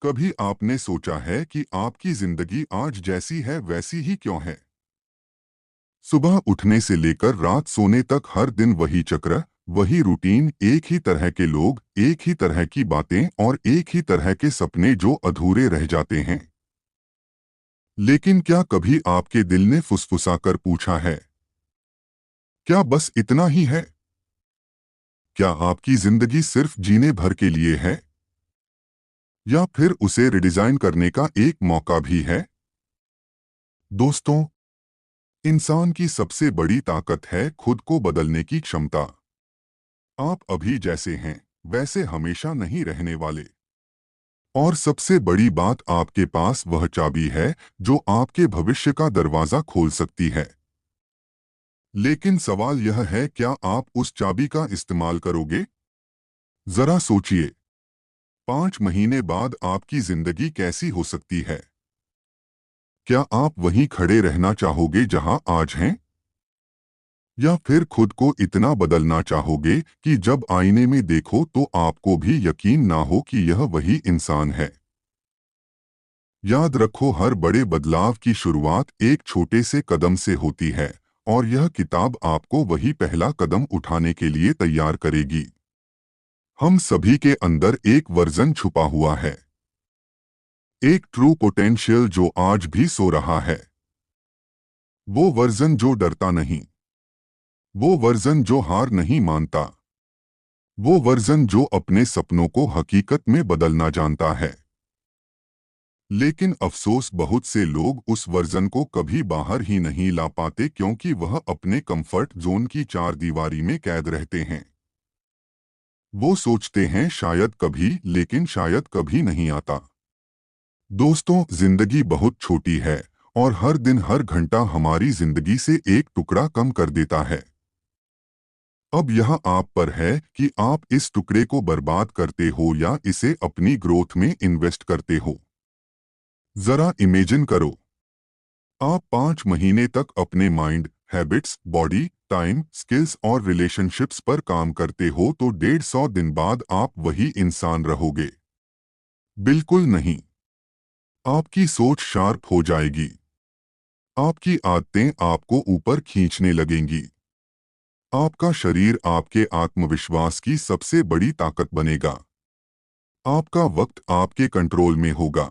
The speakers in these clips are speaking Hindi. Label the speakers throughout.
Speaker 1: कभी आपने सोचा है कि आपकी जिंदगी आज जैसी है वैसी ही क्यों है? सुबह उठने से लेकर रात सोने तक हर दिन वही चक्र, वही रूटीन, एक ही तरह के लोग, एक ही तरह की बातें और एक ही तरह के सपने जो अधूरे रह जाते हैं। लेकिन क्या कभी आपके दिल ने फुसफुसाकर पूछा है, क्या बस इतना ही है? क्या आपकी जिंदगी सिर्फ जीने भर के लिए है? या फिर उसे रिडिजाइन करने का एक मौका भी है? दोस्तों, इंसान की सबसे बड़ी ताकत है खुद को बदलने की क्षमता। आप अभी जैसे हैं वैसे हमेशा नहीं रहने वाले। और सबसे बड़ी बात, आपके पास वह चाबी है जो आपके भविष्य का दरवाजा खोल सकती है। लेकिन सवाल यह है, क्या आप उस चाबी का इस्तेमाल करोगे? जरा सोचिए, 5 महीने बाद आपकी जिंदगी कैसी हो सकती है? क्या आप वहीं खड़े रहना चाहोगे जहां आज हैं? या फिर खुद को इतना बदलना चाहोगे कि जब आईने में देखो तो आपको भी यकीन ना हो कि यह वही इंसान है? याद रखो, हर बड़े बदलाव की शुरुआत एक छोटे से कदम से होती है, और यह किताब आपको वही पहला कदम उठाने के लिए तैयार करेगी। हम सभी के अंदर एक वर्जन छुपा हुआ है, एक ट्रू पोटेंशियल जो आज भी सो रहा है। वो वर्जन जो डरता नहीं, वो वर्जन जो हार नहीं मानता, वो वर्जन जो अपने सपनों को हकीकत में बदलना जानता है। लेकिन अफसोस, बहुत से लोग उस वर्जन को कभी बाहर ही नहीं ला पाते क्योंकि वह अपने कंफर्ट जोन की चार दीवारी में कैद रहते हैं। वो सोचते हैं शायद कभी, लेकिन शायद कभी नहीं आता। दोस्तों, जिंदगी बहुत छोटी है और हर दिन हर घंटा हमारी जिंदगी से एक टुकड़ा कम कर देता है। अब यह आप पर है कि आप इस टुकड़े को बर्बाद करते हो या इसे अपनी ग्रोथ में इन्वेस्ट करते हो। जरा इमेजिन करो, आप 5 महीने तक अपने mind, habits, body, time, skills और रिलेशनशिप्स पर काम करते हो तो 150 दिन बाद आप वही इंसान रहोगे? बिल्कुल नहीं। आपकी सोच शार्प हो जाएगी, आपकी आदतें आपको ऊपर खींचने लगेंगी, आपका शरीर आपके आत्मविश्वास की सबसे बड़ी ताकत बनेगा, आपका वक्त आपके कंट्रोल में होगा,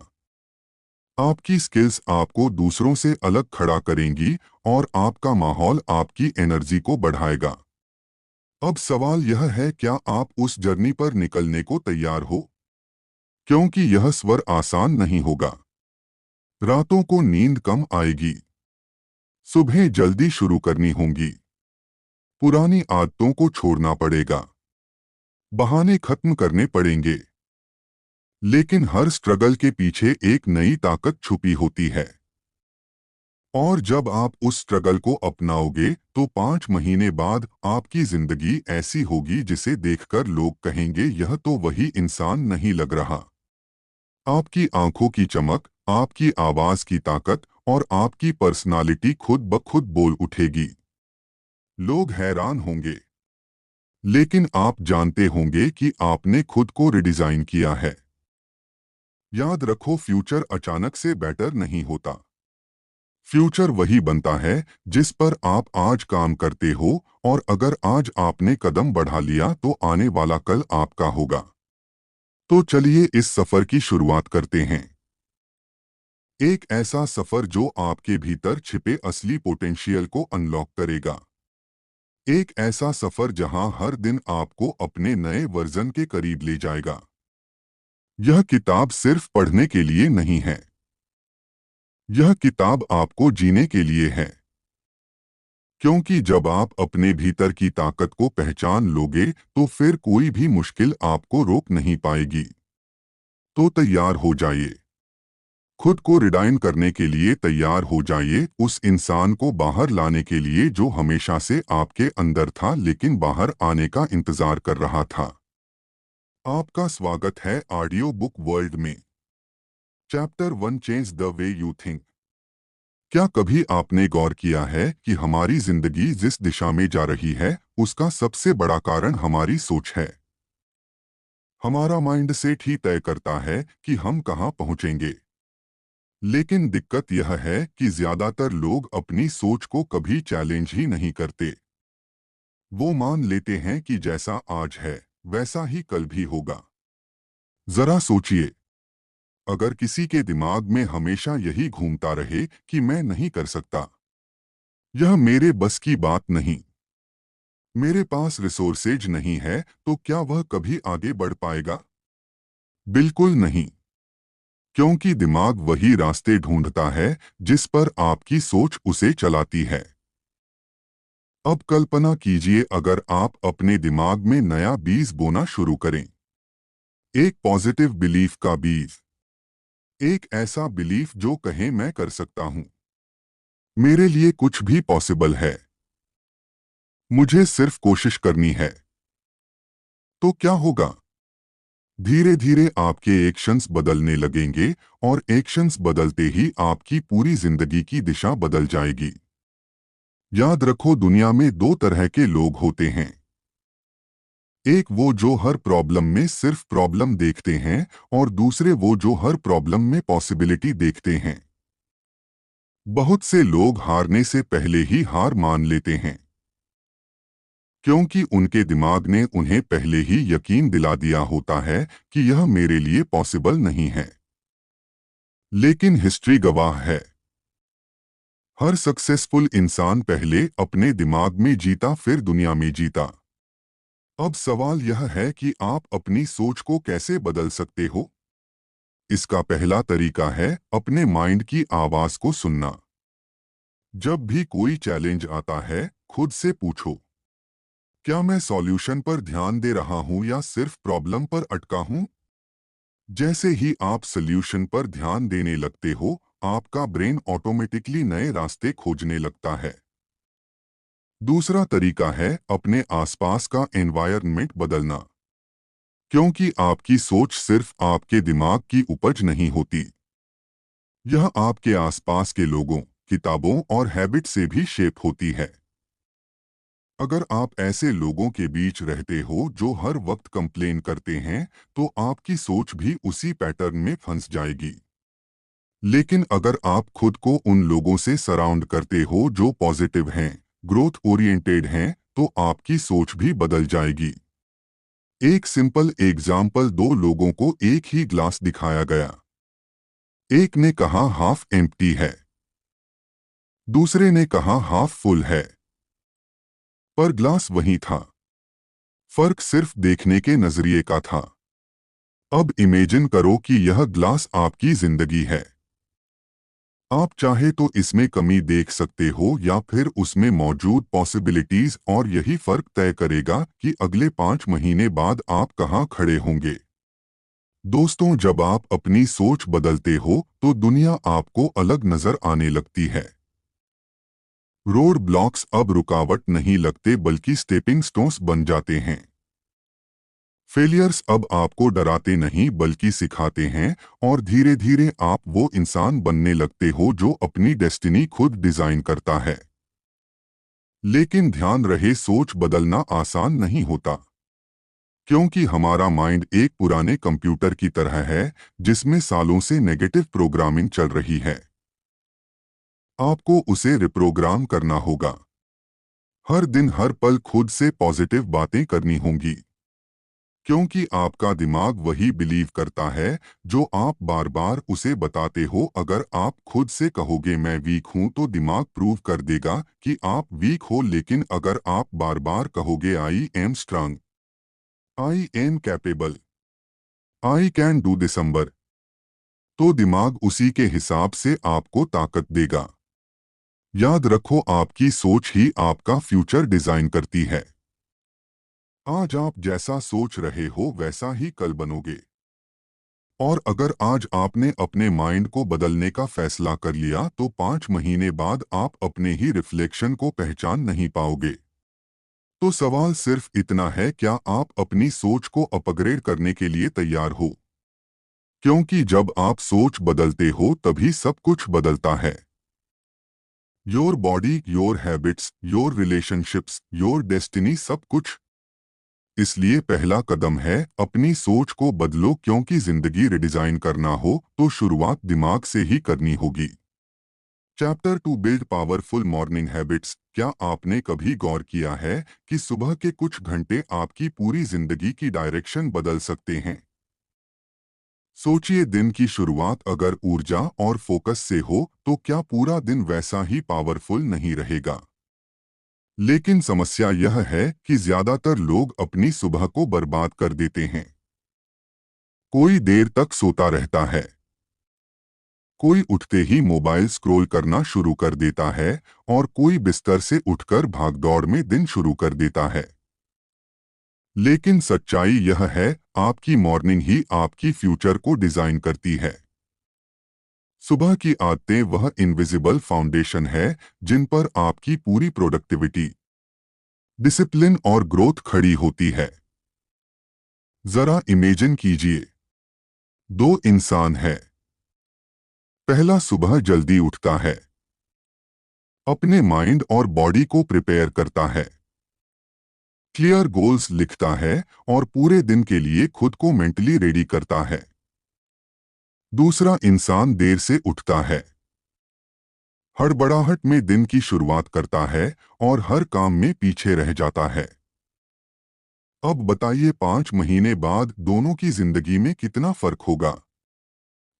Speaker 1: आपकी स्किल्स आपको दूसरों से अलग खड़ा करेंगी और आपका माहौल आपकी एनर्जी को बढ़ाएगा। अब सवाल यह है, क्या आप उस जर्नी पर निकलने को तैयार हो? क्योंकि यह स्वर आसान नहीं होगा। रातों को नींद कम आएगी, सुबह जल्दी शुरू करनी होंगी, पुरानी आदतों को छोड़ना पड़ेगा, बहाने खत्म करने पड़ेंगे। लेकिन हर स्ट्रगल के पीछे एक नई ताकत छुपी होती है। और जब आप उस स्ट्रगल को अपनाओगे तो 5 महीने बाद आपकी जिंदगी ऐसी होगी जिसे देखकर लोग कहेंगे, यह तो वही इंसान नहीं लग रहा। आपकी आंखों की चमक, आपकी आवाज की ताकत और आपकी पर्सनालिटी खुद ब खुद बोल उठेगी। लोग हैरान होंगे, लेकिन आप जानते होंगे कि आपने खुद को रिडिजाइन किया है। याद रखो, फ्यूचर अचानक से बेटर नहीं होता। फ्यूचर वही बनता है जिस पर आप आज काम करते हो, और अगर आज आपने कदम बढ़ा लिया तो आने वाला कल आपका होगा। तो चलिए इस सफर की शुरुआत करते हैं। एक ऐसा सफर जो आपके भीतर छिपे असली पोटेंशियल को अनलॉक करेगा। एक ऐसा सफर जहां हर दिन आपको अपने नए वर्जन के करीब ले जाएगा। यह किताब सिर्फ पढ़ने के लिए नहीं है, यह किताब आपको जीने के लिए है। क्योंकि जब आप अपने भीतर की ताकत को पहचान लोगे तो फिर कोई भी मुश्किल आपको रोक नहीं पाएगी। तो तैयार हो जाइए, खुद को रिडाइन करने के लिए तैयार हो जाइए, उस इंसान को बाहर लाने के लिए जो हमेशा से आपके अंदर था लेकिन बाहर आने का इंतजार कर रहा था। आपका स्वागत है ऑडियो बुक वर्ल्ड में। Chapter 1, change the way you think. क्या कभी आपने गौर किया है कि हमारी जिंदगी जिस दिशा में जा रही है उसका सबसे बड़ा कारण हमारी सोच है? हमारा माइंडसेट ही तय करता है कि हम कहाँ पहुंचेंगे। लेकिन दिक्कत यह है कि ज्यादातर लोग अपनी सोच को कभी चैलेंज ही नहीं करते। वो मान लेते हैं कि जैसा आज है वैसा ही कल भी होगा। जरा सोचिए, अगर किसी के दिमाग में हमेशा यही घूमता रहे कि मैं नहीं कर सकता, यह मेरे बस की बात नहीं, मेरे पास रिसोर्सेज नहीं है, तो क्या वह कभी आगे बढ़ पाएगा? बिल्कुल नहीं। क्योंकि दिमाग वही रास्ते ढूंढता है जिस पर आपकी सोच उसे चलाती है। अब कल्पना कीजिए, अगर आप अपने दिमाग में नया बीज बोना शुरू करें। एक पॉजिटिव बिलीफ का बीज। एक ऐसा बिलीफ जो कहे मैं कर सकता हूं, मेरे लिए कुछ भी पॉसिबल है, मुझे सिर्फ कोशिश करनी है। तो क्या होगा? धीरे धीरे आपके एक्शंस बदलने लगेंगे, और एक्शंस बदलते ही आपकी पूरी जिंदगी की दिशा बदल जाएगी। याद रखो, दुनिया में दो तरह के लोग होते हैं। एक वो जो हर प्रॉब्लम में सिर्फ प्रॉब्लम देखते हैं, और दूसरे वो जो हर प्रॉब्लम में पॉसिबिलिटी देखते हैं। बहुत से लोग हारने से पहले ही हार मान लेते हैं, क्योंकि उनके दिमाग ने उन्हें पहले ही यकीन दिला दिया होता है कि यह मेरे लिए पॉसिबल नहीं है। लेकिन हिस्ट्री गवाह है, हर सक्सेसफुल इंसान पहले अपने दिमाग में जीता, फिर दुनिया में जीता। अब सवाल यह है कि आप अपनी सोच को कैसे बदल सकते हो। इसका पहला तरीका है अपने माइंड की आवाज को सुनना। जब भी कोई चैलेंज आता है, खुद से पूछो, क्या मैं सॉल्यूशन पर ध्यान दे रहा हूं या सिर्फ प्रॉब्लम पर अटका हूं? जैसे ही आप सॉल्यूशन पर ध्यान देने लगते हो, आपका ब्रेन ऑटोमेटिकली नए रास्ते खोजने लगता है। दूसरा तरीका है अपने आसपास का एनवायरनमेंट बदलना। क्योंकि आपकी सोच सिर्फ आपके दिमाग की उपज नहीं होती, यह आपके आसपास के लोगों, किताबों और हैबिट से भी शेप होती है। अगर आप ऐसे लोगों के बीच रहते हो जो हर वक्त कंप्लेन करते हैं, तो आपकी सोच भी उसी पैटर्न में फंस जाएगी। लेकिन अगर आप खुद को उन लोगों से सराउंड करते हो जो पॉजिटिव हैं, ग्रोथ ओरिएंटेड हैं, तो आपकी सोच भी बदल जाएगी। एक सिंपल एग्जाम्पल, दो लोगों को एक ही ग्लास दिखाया गया। एक ने कहा हाफ एम्प्टी है, दूसरे ने कहा हाफ फुल है, पर ग्लास वही था। फर्क सिर्फ देखने के नजरिए का था। अब इमेजिन करो कि यह ग्लास आपकी जिंदगी है। आप चाहे तो इसमें कमी देख सकते हो या फिर उसमें मौजूद पॉसिबिलिटीज, और यही फर्क तय करेगा कि अगले 5 महीने बाद आप कहां खड़े होंगे। दोस्तों, जब आप अपनी सोच बदलते हो तो दुनिया आपको अलग नजर आने लगती है। रोड ब्लॉक्स अब रुकावट नहीं लगते, बल्कि स्टेपिंग स्टोन्स बन जाते हैं। फेलियर्स अब आपको डराते नहीं बल्कि सिखाते हैं, और धीरे धीरे आप वो इंसान बनने लगते हो जो अपनी डेस्टिनी खुद डिजाइन करता है। लेकिन ध्यान रहे, सोच बदलना आसान नहीं होता। क्योंकि हमारा माइंड एक पुराने कंप्यूटर की तरह है जिसमें सालों से नेगेटिव प्रोग्रामिंग चल रही है। आपको उसे रिप्रोग्राम करना होगा। हर दिन हर पल खुद से पॉजिटिव बातें करनी होंगी। क्योंकि आपका दिमाग वही बिलीव करता है जो आप बार बार उसे बताते हो। अगर आप खुद से कहोगे मैं वीक हूं, तो दिमाग प्रूव कर देगा कि आप वीक हो। लेकिन अगर आप बार बार कहोगे I am strong, I am capable, I can do December, तो दिमाग उसी के हिसाब से आपको ताकत देगा। याद रखो, आपकी सोच ही आपका फ्यूचर डिजाइन करती है। आज आप जैसा सोच रहे हो वैसा ही कल बनोगे। और अगर आज आपने अपने माइंड को बदलने का फैसला कर लिया, तो 5 महीने बाद आप अपने ही रिफ्लेक्शन को पहचान नहीं पाओगे। तो सवाल सिर्फ इतना है, क्या आप अपनी सोच को अपग्रेड करने के लिए तैयार हो? क्योंकि जब आप सोच बदलते हो तभी सब कुछ बदलता है। Your body, your habits, your relationships, your destiny, सब कुछ। इसलिए पहला कदम है अपनी सोच को बदलो, क्योंकि जिंदगी रिडिजाइन करना हो तो शुरुआत दिमाग से ही करनी होगी। Chapter 2 build powerful morning habits. क्या आपने कभी गौर किया है कि सुबह के कुछ घंटे आपकी पूरी जिंदगी की डायरेक्शन बदल सकते हैं? सोचिए, दिन की शुरुआत अगर ऊर्जा और फोकस से हो तो क्या पूरा दिन वैसा ही पावरफुल नहीं रहेगा? लेकिन समस्या यह है कि ज्यादातर लोग अपनी सुबह को बर्बाद कर देते हैं। कोई देर तक सोता रहता है, कोई उठते ही मोबाइल स्क्रॉल करना शुरू कर देता है और कोई बिस्तर से उठकर भागदौड़ में दिन शुरू कर देता है। लेकिन सच्चाई यह है, आपकी मॉर्निंग ही आपकी फ्यूचर को डिजाइन करती है। सुबह की आदतें वह इनविजिबल फाउंडेशन है जिन पर आपकी पूरी प्रोडक्टिविटी, डिसिप्लिन और ग्रोथ खड़ी होती है। जरा इमेजिन कीजिए, दो इंसान हैं। पहला सुबह जल्दी उठता है, अपने माइंड और बॉडी को प्रिपेयर करता है, क्लियर गोल्स लिखता है और पूरे दिन के लिए खुद को मेंटली रेडी करता है। दूसरा इंसान देर से उठता है, हड़बड़ाहट में दिन की शुरुआत करता है और हर काम में पीछे रह जाता है। अब बताइए, 5 महीने बाद दोनों की जिंदगी में कितना फर्क होगा?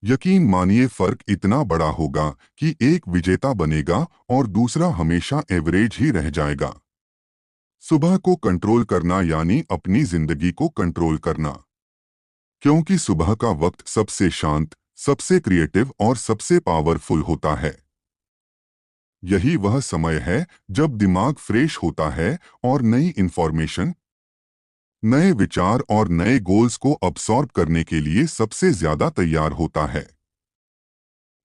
Speaker 1: यकीन मानिए, फर्क इतना बड़ा होगा कि एक विजेता बनेगा और दूसरा हमेशा एवरेज ही रह जाएगा। सुबह को कंट्रोल करना यानी अपनी जिंदगी को कंट्रोल करना, क्योंकि सुबह का वक्त सबसे शांत, सबसे क्रिएटिव और सबसे पावरफुल होता है। यही वह समय है जब दिमाग फ्रेश होता है और नई इंफॉर्मेशन, नए विचार और नए गोल्स को अब्सॉर्ब करने के लिए सबसे ज्यादा तैयार होता है।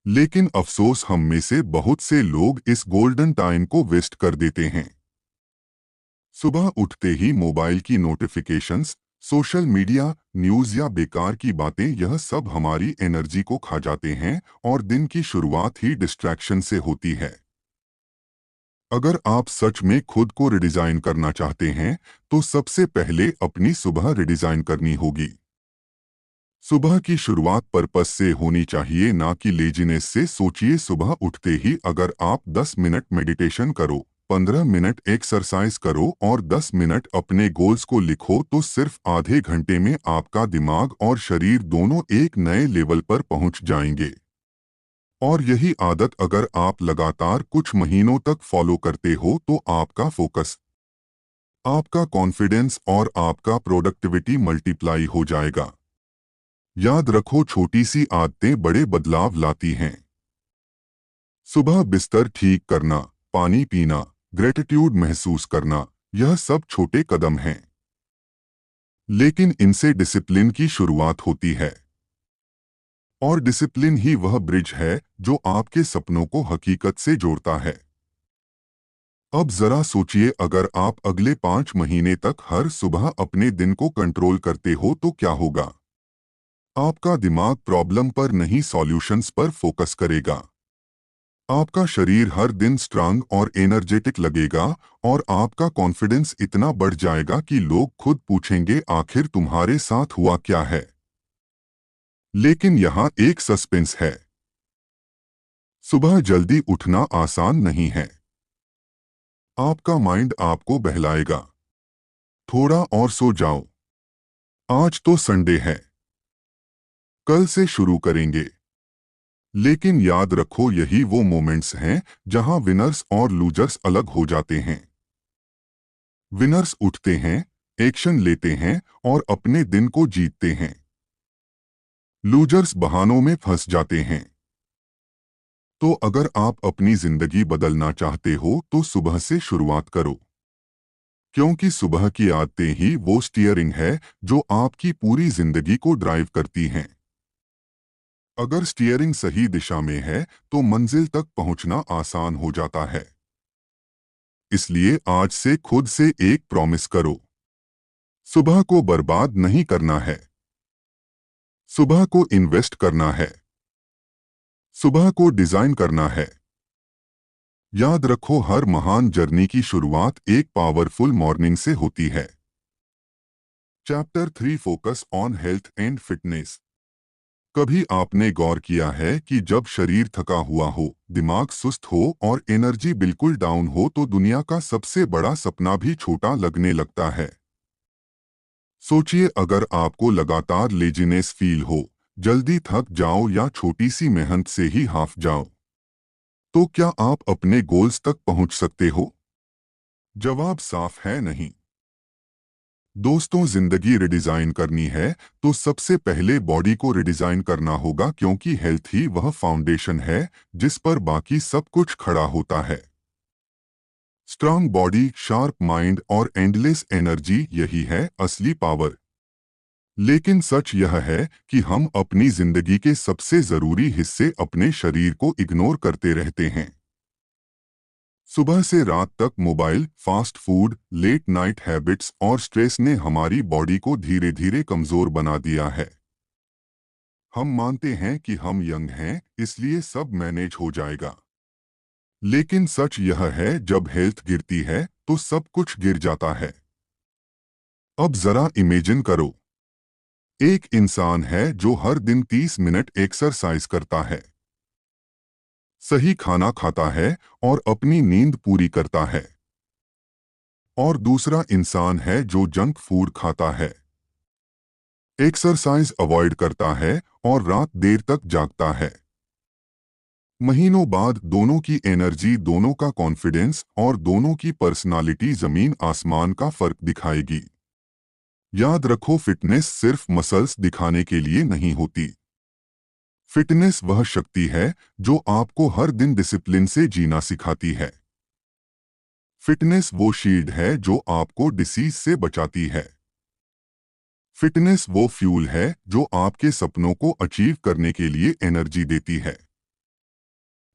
Speaker 1: लेकिन अफसोस, हम में से बहुत से लोग इस गोल्डन टाइम को वेस्ट कर देते हैं। सुबह उठते ही मोबाइल की नोटिफिकेशंस, सोशल मीडिया, न्यूज़ या बेकार की बातें, यह सब हमारी एनर्जी को खा जाते हैं और दिन की शुरुआत ही डिस्ट्रैक्शन से होती है। अगर आप सच में खुद को रिडिजाइन करना चाहते हैं तो सबसे पहले अपनी सुबह रिडिजाइन करनी होगी। सुबह की शुरुआत पर्पस से होनी चाहिए, ना कि लेजीनेस से। सोचिए, सुबह उठते ही अगर आप 10 मिनट मेडिटेशन करो, 15 मिनट एक्सरसाइज करो और 10 मिनट अपने गोल्स को लिखो तो सिर्फ आधे घंटे में आपका दिमाग और शरीर दोनों एक नए लेवल पर पहुंच जाएंगे। और यही आदत अगर आप लगातार कुछ महीनों तक फॉलो करते हो तो आपका फोकस, आपका कॉन्फिडेंस और आपका प्रोडक्टिविटी मल्टीप्लाई हो जाएगा। याद रखो, छोटी सी आदतें बड़े बदलाव लाती हैं। सुबह बिस्तर ठीक करना, पानी पीना, ग्रेटिट्यूड महसूस करना, यह सब छोटे कदम हैं, लेकिन इनसे डिसिप्लिन की शुरुआत होती है। और डिसिप्लिन ही वह ब्रिज है जो आपके सपनों को हकीकत से जोड़ता है। अब जरा सोचिए, अगर आप अगले 5 महीने तक हर सुबह अपने दिन को कंट्रोल करते हो तो क्या होगा? आपका दिमाग प्रॉब्लम पर नहीं, सॉल्यूशंस पर फोकस करेगा। आपका शरीर हर दिन स्ट्रांग और एनर्जेटिक लगेगा और आपका कॉन्फिडेंस इतना बढ़ जाएगा कि लोग खुद पूछेंगे, आखिर तुम्हारे साथ हुआ क्या है? लेकिन यहाँ एक सस्पेंस है। सुबह जल्दी उठना आसान नहीं है। आपका माइंड आपको बहलाएगा, थोड़ा और सो जाओ, आज तो संडे है, कल से शुरू करेंगे। लेकिन याद रखो, यही वो मोमेंट्स हैं जहां विनर्स और लूजर्स अलग हो जाते हैं। विनर्स उठते हैं, एक्शन लेते हैं और अपने दिन को जीतते हैं। लूजर्स बहानों में फंस जाते हैं। तो अगर आप अपनी जिंदगी बदलना चाहते हो तो सुबह से शुरुआत करो, क्योंकि सुबह की आदतें ही वो स्टीयरिंग है जो आपकी पूरी जिंदगी को ड्राइव करती हैं। अगर स्टीयरिंग सही दिशा में है तो मंजिल तक पहुंचना आसान हो जाता है। इसलिए आज से खुद से एक प्रॉमिस करो, सुबह को बर्बाद नहीं करना है, सुबह को इन्वेस्ट करना है, सुबह को डिजाइन करना है। याद रखो, हर महान जर्नी की शुरुआत एक पावरफुल मॉर्निंग से होती है। Chapter 3 focus on health and fitness. कभी आपने गौर किया है कि जब शरीर थका हुआ हो, दिमाग सुस्त हो और एनर्जी बिल्कुल डाउन हो तो दुनिया का सबसे बड़ा सपना भी छोटा लगने लगता है। सोचिए, अगर आपको लगातार लेजीनेस फील हो, जल्दी थक जाओ या छोटी सी मेहनत से ही हाफ जाओ, तो क्या आप अपने गोल्स तक पहुंच सकते हो? जवाब साफ है, नहीं। दोस्तों, जिंदगी रिडिजाइन करनी है तो सबसे पहले बॉडी को रिडिजाइन करना होगा, क्योंकि हेल्थ ही वह फाउंडेशन है जिस पर बाकी सब कुछ खड़ा होता है। स्ट्रांग बॉडी, शार्प माइंड और एंडलेस एनर्जी, यही है असली पावर। लेकिन सच यह है कि हम अपनी जिंदगी के सबसे जरूरी हिस्से अपने शरीर को इग्नोर करते रहते हैं। सुबह से रात तक mobile, fast food, late night habits और स्ट्रेस ने हमारी बॉडी को धीरे धीरे कमजोर बना दिया है। हम मानते हैं कि हम यंग हैं, इसलिए सब मैनेज हो जाएगा। लेकिन सच यह है, जब हेल्थ गिरती है तो सब कुछ गिर जाता है। अब जरा इमेजिन करो, एक इंसान है जो हर दिन 30 मिनट एक्सरसाइज करता है, सही खाना खाता है और अपनी नींद पूरी करता है। और दूसरा इंसान है जो जंक फूड खाता है, एक्सरसाइज अवॉइड करता है और रात देर तक जागता है। महीनों बाद दोनों की एनर्जी, दोनों का कॉन्फिडेंस और दोनों की पर्सनालिटी जमीन आसमान का फर्क दिखाएगी। याद रखो, फिटनेस सिर्फ मसल्स दिखाने के लिए नहीं होती। फिटनेस वह शक्ति है जो आपको हर दिन डिसिप्लिन से जीना सिखाती है। फिटनेस वो शील्ड है जो आपको डिसीज से बचाती है। फिटनेस वो फ्यूल है जो आपके सपनों को अचीव करने के लिए एनर्जी देती है।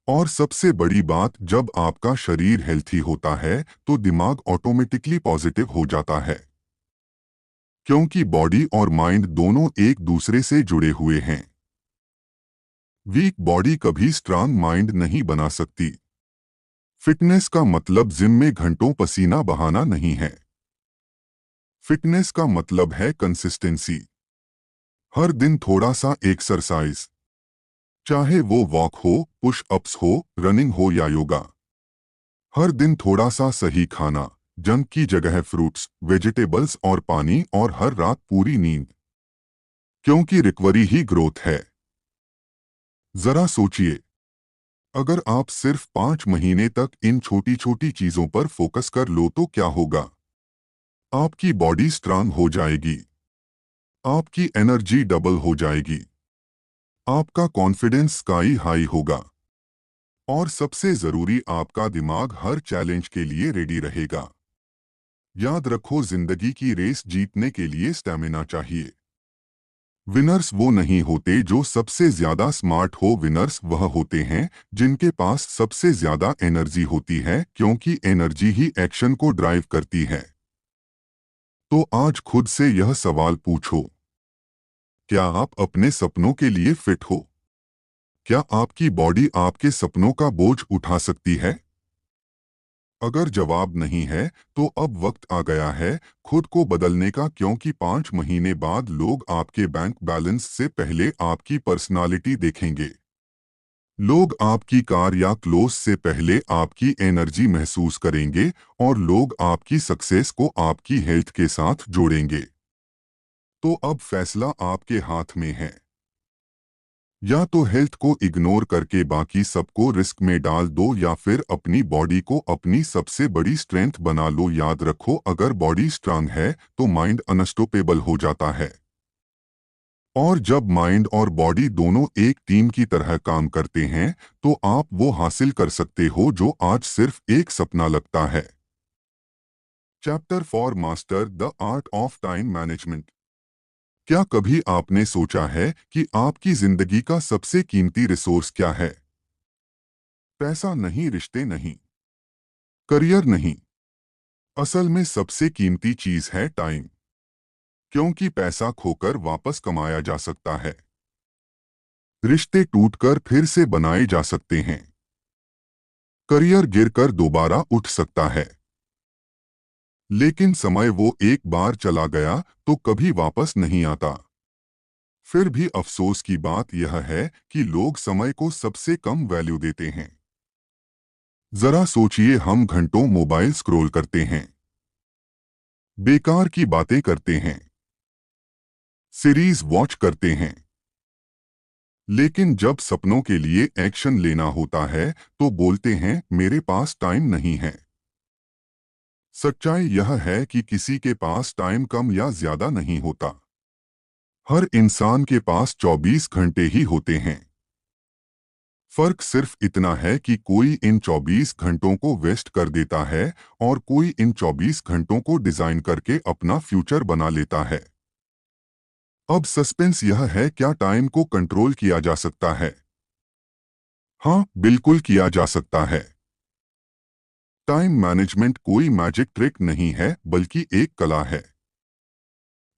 Speaker 1: और सबसे बड़ी बात, जब आपका शरीर हेल्थी होता है तो दिमाग ऑटोमेटिकली पॉजिटिव हो जाता है, क्योंकि बॉडी और माइंड दोनों एक दूसरे से जुड़े हुए हैं। वीक बॉडी कभी स्ट्रांग माइंड नहीं बना सकती। फिटनेस का मतलब जिम में घंटों पसीना बहाना नहीं है। फिटनेस का मतलब है कंसिस्टेंसी। हर दिन थोड़ा सा एक्सरसाइज, चाहे वो वॉक हो, पुश अप्स हो, रनिंग हो या योगा। हर दिन थोड़ा सा सही खाना, जंक की जगह फ्रूट्स, वेजिटेबल्स और पानी, और हर रात पूरी नींद, क्योंकि रिकवरी ही ग्रोथ है। जरा सोचिए, अगर आप सिर्फ 5 महीने तक इन छोटी छोटी चीजों पर फोकस कर लो तो क्या होगा? आपकी बॉडी स्ट्रांग हो जाएगी, आपकी एनर्जी डबल हो जाएगी, आपका कॉन्फिडेंस स्काई हाई होगा, और सबसे जरूरी, आपका दिमाग हर चैलेंज के लिए रेडी रहेगा। याद रखो, जिंदगी की रेस जीतने के लिए स्टैमिना चाहिए। विनर्स वो नहीं होते जो सबसे ज्यादा स्मार्ट हो, विनर्स वह होते हैं जिनके पास सबसे ज्यादा एनर्जी होती है, क्योंकि एनर्जी ही एक्शन को ड्राइव करती है। तो आज खुद से यह सवाल पूछो, क्या आप अपने सपनों के लिए फिट हो? क्या आपकी बॉडी आपके सपनों का बोझ उठा सकती है? अगर जवाब नहीं है तो अब वक्त आ गया है खुद को बदलने का, क्योंकि 5 महीने बाद लोग आपके बैंक बैलेंस से पहले आपकी पर्सनालिटी देखेंगे। लोग आपकी कार या क्लोज से पहले आपकी एनर्जी महसूस करेंगे, और लोग आपकी सक्सेस को आपकी हेल्थ के साथ जोड़ेंगे। तो अब फैसला आपके हाथ में है। या तो हेल्थ को इग्नोर करके बाकी सबको रिस्क में डाल दो, या फिर अपनी बॉडी को अपनी सबसे बड़ी स्ट्रेंथ बना लो। याद रखो, अगर बॉडी स्ट्रांग है तो माइंड अनस्टॉपेबल हो जाता है, और जब माइंड और बॉडी दोनों एक टीम की तरह काम करते हैं तो आप वो हासिल कर सकते हो जो आज सिर्फ एक सपना लगता है। Chapter 4 master the art of time management. क्या कभी आपने सोचा है कि आपकी जिंदगी का सबसे कीमती रिसोर्स क्या है? पैसा नहीं, रिश्ते नहीं, करियर नहीं, असल में सबसे कीमती चीज है टाइम, क्योंकि पैसा खोकर वापस कमाया जा सकता है, रिश्ते टूटकर फिर से बनाए जा सकते हैं, करियर गिरकर दोबारा उठ सकता है, लेकिन समय वो एक बार चला गया तो कभी वापस नहीं आता। फिर भी अफसोस की बात यह है कि लोग समय को सबसे कम वैल्यू देते हैं। जरा सोचिए, हम घंटों मोबाइल स्क्रॉल करते हैं, बेकार की बातें करते हैं, सीरीज वॉच करते हैं, लेकिन जब सपनों के लिए एक्शन लेना होता है तो बोलते हैं मेरे पास टाइम नहीं है। सच्चाई यह है कि किसी के पास टाइम कम या ज्यादा नहीं होता। हर इंसान के पास 24 घंटे ही होते हैं। फर्क सिर्फ इतना है कि कोई इन 24 घंटों को वेस्ट कर देता है और कोई इन 24 घंटों को डिजाइन करके अपना फ्यूचर बना लेता है। अब सस्पेंस यह है, क्या टाइम को कंट्रोल किया जा सकता है? हाँ, बिल्कुल किया जा सकता है। टाइम मैनेजमेंट कोई मैजिक ट्रिक नहीं है, बल्कि एक कला है।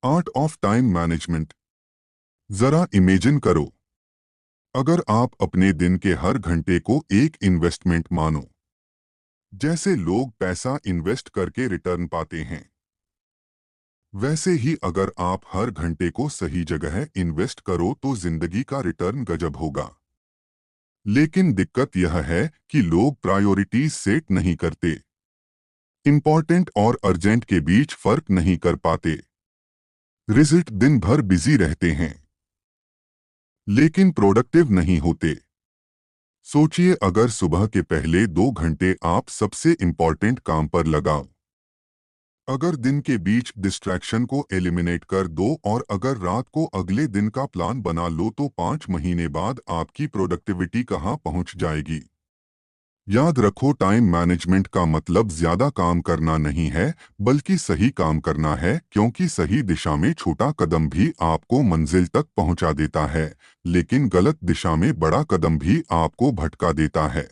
Speaker 1: Art of time management. जरा इमेजिन करो, अगर आप अपने दिन के हर घंटे को एक इन्वेस्टमेंट मानो, जैसे लोग पैसा इन्वेस्ट करके रिटर्न पाते हैं, वैसे ही अगर आप हर घंटे को सही जगह इन्वेस्ट करो तो जिंदगी का रिटर्न गजब होगा। लेकिन दिक्कत यह है कि लोग प्रायोरिटीज सेट नहीं करते, इंपॉर्टेंट और अर्जेंट के बीच फर्क नहीं कर पाते। रिजल्ट दिन भर बिजी रहते हैं, लेकिन प्रोडक्टिव नहीं होते। सोचिए, अगर सुबह के पहले 2 घंटे आप सबसे इंपॉर्टेंट काम पर लगाओ, अगर दिन के बीच डिस्ट्रैक्शन को एलिमिनेट कर दो और अगर रात को अगले दिन का प्लान बना लो तो 5 महीने बाद आपकी प्रोडक्टिविटी कहाँ पहुंच जाएगी। याद रखो, टाइम मैनेजमेंट का मतलब ज्यादा काम करना नहीं है, बल्कि सही काम करना है, क्योंकि सही दिशा में छोटा कदम भी आपको मंजिल तक पहुंचा देता है, लेकिन गलत दिशा में बड़ा कदम भी आपको भटका देता है।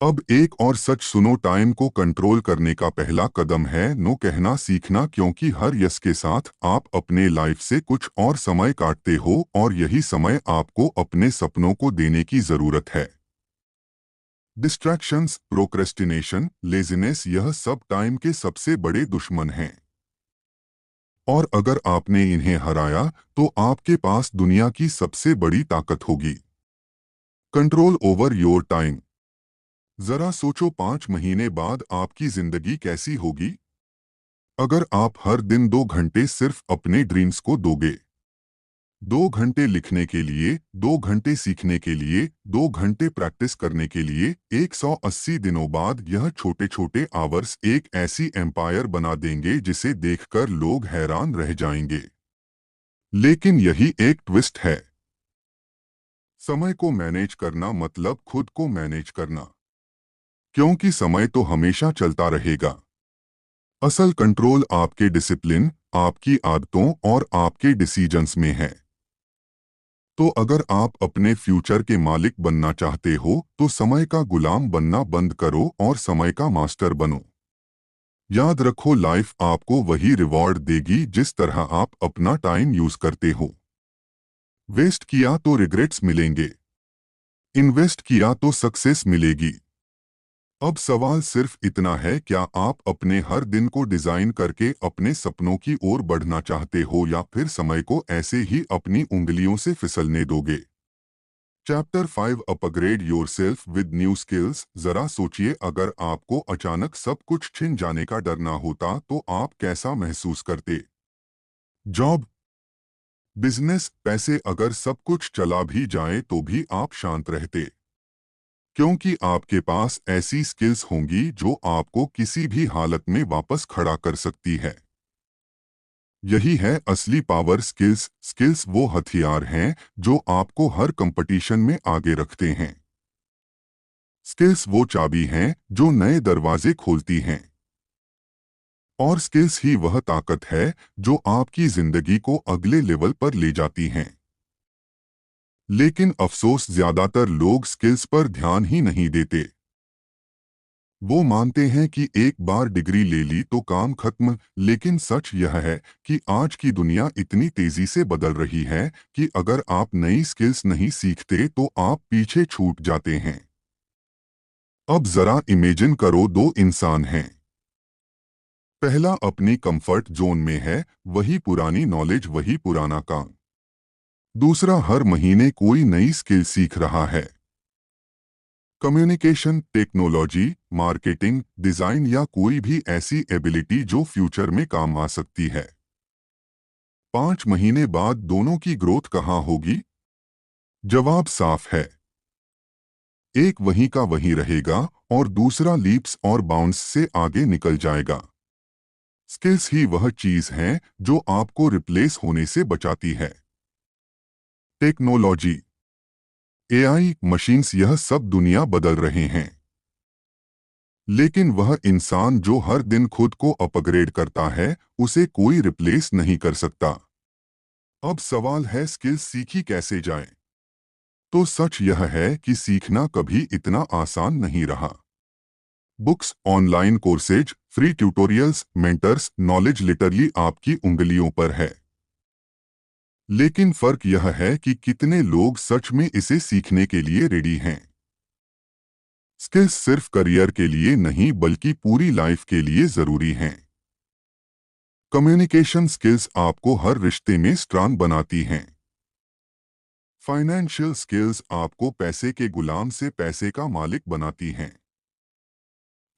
Speaker 1: अब एक और सच सुनो, टाइम को कंट्रोल करने का पहला कदम है नो कहना सीखना, क्योंकि हर यस के साथ आप अपने लाइफ से कुछ और समय काटते हो और यही समय आपको अपने सपनों को देने की जरूरत है। डिस्ट्रैक्शंस, प्रोक्रेस्टिनेशन, लेजीनेस, यह सब टाइम के सबसे बड़े दुश्मन हैं। और अगर आपने इन्हें हराया तो आपके पास दुनिया की सबसे बड़ी ताकत होगी। Control over your time. जरा सोचो, 5 महीने बाद आपकी जिंदगी कैसी होगी अगर आप हर दिन 2 घंटे सिर्फ अपने ड्रीम्स को दोगे। 2 घंटे लिखने के लिए, 2 घंटे सीखने के लिए, 2 घंटे प्रैक्टिस करने के लिए। 180 दिनों बाद यह छोटे छोटे आवर्स एक ऐसी एम्पायर बना देंगे जिसे देखकर लोग हैरान रह जाएंगे। लेकिन यही एक ट्विस्ट है, समय को मैनेज करना मतलब खुद को मैनेज करना, क्योंकि समय तो हमेशा चलता रहेगा। असल कंट्रोल आपके डिसिप्लिन, आपकी आदतों और आपके डिसीजंस में है। तो अगर आप अपने फ्यूचर के मालिक बनना चाहते हो तो समय का गुलाम बनना बंद करो और समय का मास्टर बनो। याद रखो, लाइफ आपको वही रिवॉर्ड देगी जिस तरह आप अपना टाइम यूज करते हो। वेस्ट किया तो रिग्रेट्स मिलेंगे, इन्वेस्ट किया तो सक्सेस मिलेगी। अब सवाल सिर्फ इतना है, क्या आप अपने हर दिन को डिजाइन करके अपने सपनों की ओर बढ़ना चाहते हो या फिर समय को ऐसे ही अपनी उंगलियों से फिसलने दोगे। Chapter 5, upgrade yourself with new skills. जरा सोचिए, अगर आपको अचानक सब कुछ छिन जाने का डर ना होता तो आप कैसा महसूस करते। जॉब, बिजनेस, पैसे, अगर सब कुछ चला भी जाए तो भी आप शांत रहते, क्योंकि आपके पास ऐसी स्किल्स होंगी जो आपको किसी भी हालत में वापस खड़ा कर सकती है। यही है असली पावर। स्किल्स, स्किल्स वो हथियार हैं जो आपको हर कंपटीशन में आगे रखते हैं। स्किल्स वो चाबी हैं जो नए दरवाजे खोलती हैं। और स्किल्स ही वह ताकत है जो आपकी जिंदगी को अगले लेवल पर ले जाती हैं। लेकिन अफसोस, ज्यादातर लोग स्किल्स पर ध्यान ही नहीं देते। वो मानते हैं कि एक बार डिग्री ले ली तो काम खत्म, लेकिन सच यह है कि आज की दुनिया इतनी तेजी से बदल रही है कि अगर आप नई स्किल्स नहीं सीखते तो आप पीछे छूट जाते हैं। अब जरा इमेजिन करो, दो इंसान हैं, पहला अपनी कंफर्ट जोन में है, वही पुरानी नॉलेज वही पुराना काम। दूसरा हर महीने कोई नई स्किल सीख रहा है। कम्युनिकेशन, टेक्नोलॉजी, मार्केटिंग, डिजाइन या कोई भी ऐसी एबिलिटी जो फ्यूचर में काम आ सकती है। 5 महीने बाद दोनों की ग्रोथ कहाँ होगी? जवाब साफ है। एक वहीं का वहीं रहेगा और दूसरा लीप्स और बाउंस से आगे निकल जाएगा। स्किल्स ही वह चीज है जो आपको रिप्लेस होने से बचाती है। टेक्नोलॉजी, एआई, मशीन्स, यह सब दुनिया बदल रहे हैं। लेकिन वह इंसान जो हर दिन खुद को अपग्रेड करता है, उसे कोई रिप्लेस नहीं कर सकता। अब सवाल है, स्किल्स सीखी कैसे जाए? तो सच यह है कि सीखना कभी इतना आसान नहीं रहा। Books, online courses, free tutorials, mentors, knowledge literally आपकी उंगलियों पर है। लेकिन फर्क यह है कि कितने लोग सच में इसे सीखने के लिए रेडी हैं। स्किल्स सिर्फ करियर के लिए नहीं बल्कि पूरी लाइफ के लिए जरूरी हैं। कम्युनिकेशन स्किल्स आपको हर रिश्ते में स्ट्रांग बनाती हैं। फाइनेंशियल स्किल्स आपको पैसे के गुलाम से पैसे का मालिक बनाती हैं।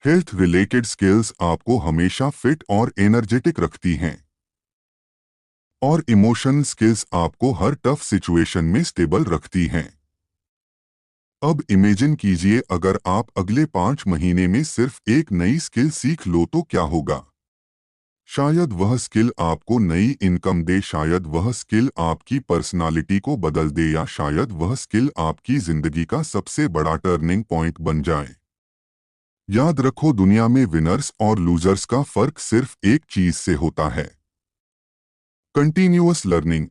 Speaker 1: हेल्थ रिलेटेड स्किल्स आपको हमेशा फिट और एनर्जेटिक रखती हैं। और इमोशनल स्किल्स आपको हर टफ सिचुएशन में स्टेबल रखती हैं। अब इमेजिन कीजिए, अगर आप अगले 5 महीने में सिर्फ एक नई स्किल सीख लो तो क्या होगा? शायद वह स्किल आपको नई इनकम दे, शायद वह स्किल आपकी पर्सनालिटी को बदल दे, या शायद वह स्किल आपकी जिंदगी का सबसे बड़ा टर्निंग पॉइंट बन जाए। याद रखो, दुनिया में विनर्स और लूजर्स का फर्क सिर्फ एक चीज से होता है, कंटिन्यूअस लर्निंग।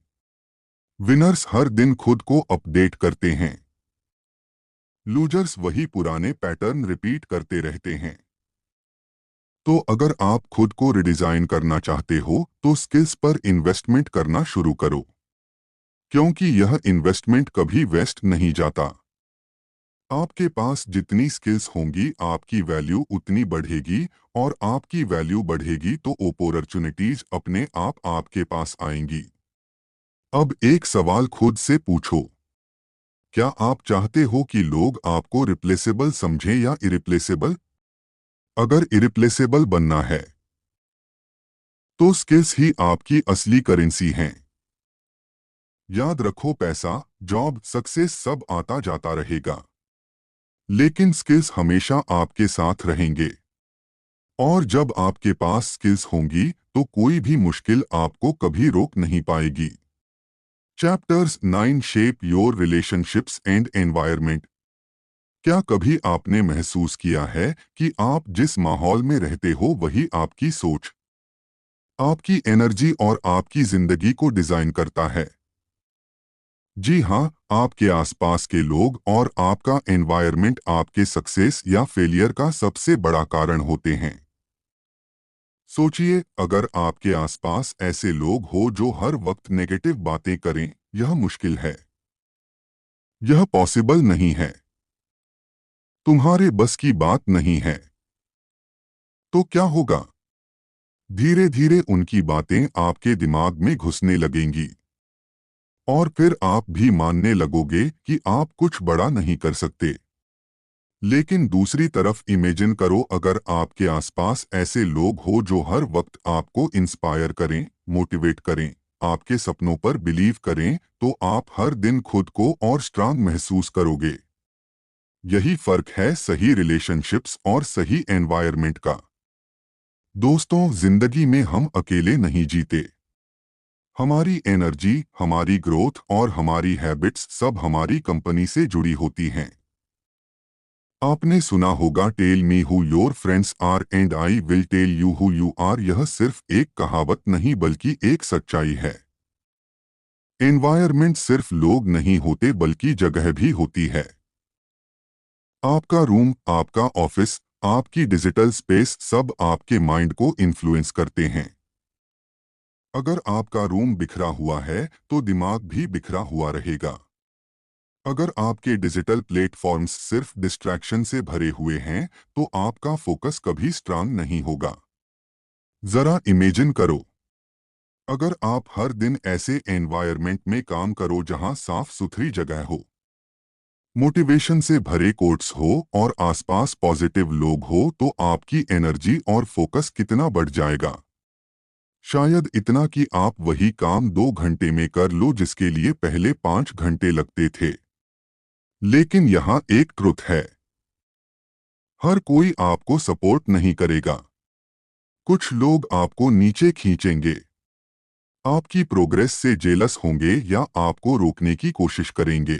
Speaker 1: विनर्स हर दिन खुद को अपडेट करते हैं। लूजर्स वही पुराने पैटर्न रिपीट करते रहते हैं। तो अगर आप खुद को रिडिजाइन करना चाहते हो तो स्किल्स पर इन्वेस्टमेंट करना शुरू करो, क्योंकि यह इन्वेस्टमेंट कभी वेस्ट नहीं जाता। आपके पास जितनी स्किल्स होंगी आपकी वैल्यू उतनी बढ़ेगी, और आपकी वैल्यू बढ़ेगी तो अपॉर्चुनिटीज अपने आप आपके पास आएंगी। अब एक सवाल खुद से पूछो, क्या आप चाहते हो कि लोग आपको रिप्लेसेबल समझें या इरिप्लेसेबल? अगर इरिप्लेसेबल बनना है तो स्किल्स ही आपकी असली करेंसी हैं। याद रखो, पैसा, जॉब, सक्सेस सब आता जाता रहेगा, लेकिन स्किल्स हमेशा आपके साथ रहेंगे। और जब आपके पास स्किल्स होंगी तो कोई भी मुश्किल आपको कभी रोक नहीं पाएगी। Chapters 9, shape your relationships and environment. क्या कभी आपने महसूस किया है कि आप जिस माहौल में रहते हो वही आपकी सोच, आपकी एनर्जी और आपकी जिंदगी को डिजाइन करता है? जी हाँ, आपके आसपास के लोग और आपका एनवायरनमेंट आपके सक्सेस या फेलियर का सबसे बड़ा कारण होते हैं। सोचिए, अगर आपके आसपास ऐसे लोग हो जो हर वक्त नेगेटिव बातें करें, यह मुश्किल है। यह पॉसिबल नहीं है। तुम्हारे बस की बात नहीं है। तो क्या होगा? धीरे धीरे उनकी बातें आपके दिमाग में घुसने लगेंगी, और फिर आप भी मानने लगोगे कि आप कुछ बड़ा नहीं कर सकते। लेकिन दूसरी तरफ इमेजिन करो, अगर आपके आसपास ऐसे लोग हो जो हर वक्त आपको इंस्पायर करें, मोटिवेट करें, आपके सपनों पर बिलीव करें, तो आप हर दिन खुद को और स्ट्रांग महसूस करोगे। यही फर्क है सही रिलेशनशिप्स और सही एनवायरनमेंट का। दोस्तों, जिंदगी में हम अकेले नहीं जीते। हमारी एनर्जी, हमारी ग्रोथ और हमारी हैबिट्स सब हमारी कंपनी से जुड़ी होती हैं। आपने सुना होगा, tell me who your friends are and I will tell you who you are. यह सिर्फ एक कहावत नहीं बल्कि एक सच्चाई है। एनवायरनमेंट सिर्फ लोग नहीं होते बल्कि जगह भी होती है। आपका रूम, आपका ऑफिस, आपकी डिजिटल स्पेस सब आपके माइंड को इन्फ्लुएंस करते हैं। अगर आपका रूम बिखरा हुआ है तो दिमाग भी बिखरा हुआ रहेगा। अगर आपके डिजिटल प्लेटफॉर्म्स सिर्फ डिस्ट्रैक्शन से भरे हुए हैं तो आपका फोकस कभी स्ट्रांग नहीं होगा। जरा इमेजिन करो, अगर आप हर दिन ऐसे एनवायरनमेंट में काम करो जहां साफ सुथरी जगह हो, मोटिवेशन से भरे कोट्स हो और आसपास पॉजिटिव लोग हो, तो आपकी एनर्जी और फोकस कितना बढ़ जाएगा। शायद इतना कि आप वही काम 2 घंटे में कर लो जिसके लिए पहले 5 घंटे लगते थे। लेकिन यहाँ एक ट्रुथ है, हर कोई आपको सपोर्ट नहीं करेगा। कुछ लोग आपको नीचे खींचेंगे, आपकी प्रोग्रेस से जेलस होंगे या आपको रोकने की कोशिश करेंगे।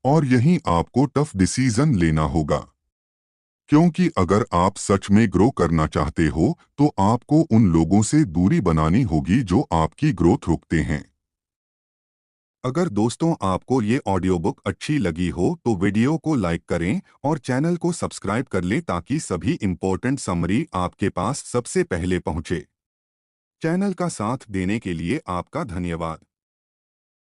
Speaker 1: और यहीं आपको टफ डिसीजन लेना होगा, क्योंकि अगर आप सच में ग्रो करना चाहते हो तो आपको उन लोगों से दूरी बनानी होगी जो आपकी ग्रोथ रोकते हैं। अगर दोस्तों आपको ये ऑडियो बुक अच्छी लगी हो तो वीडियो को लाइक करें और चैनल को सब्सक्राइब कर लें ताकि सभी इम्पोर्टेंट समरी आपके पास सबसे पहले पहुंचे। चैनल का साथ देने के लिए आपका धन्यवाद।